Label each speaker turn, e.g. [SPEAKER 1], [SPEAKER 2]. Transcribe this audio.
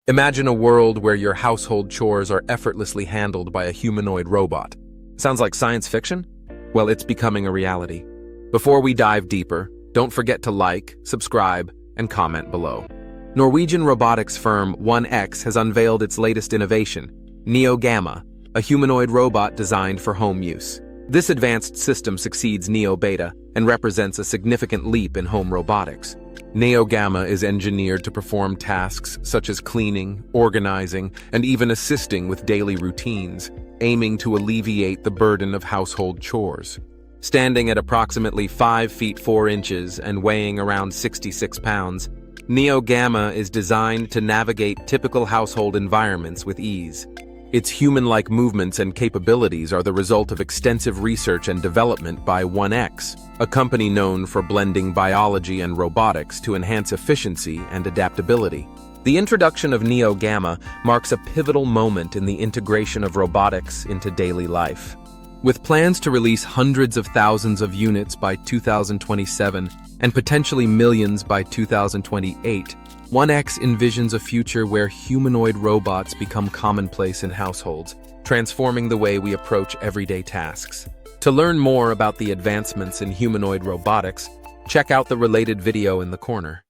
[SPEAKER 1] Imagine a world where your household chores are effortlessly handled by a humanoid robot. Sounds like science fiction? Well, it's becoming a reality. Before we dive deeper, don't forget to like, subscribe, and comment below. Norwegian robotics firm 1X has unveiled its latest innovation, Neo Gamma, a humanoid robot designed for home use. This advanced system succeeds Neo Beta and represents a significant leap in home robotics. Neo Gamma is engineered to perform tasks such as cleaning, organizing, and even assisting with daily routines, aiming to alleviate the burden of household chores. Standing at approximately 5 feet 4 inches and weighing around 66 pounds, Neo Gamma is designed to navigate typical household environments with ease. Its human-like movements and capabilities are the result of extensive research and development by 1X, a company known for blending biology and robotics to enhance efficiency and adaptability. The introduction of Neo Gamma marks a pivotal moment in the integration of robotics into daily life. With plans to release hundreds of thousands of units by 2027 and potentially millions by 2028, 1X envisions a future where humanoid robots become commonplace in households, transforming the way we approach everyday tasks. To learn more about the advancements in humanoid robotics, check out the related video in the corner.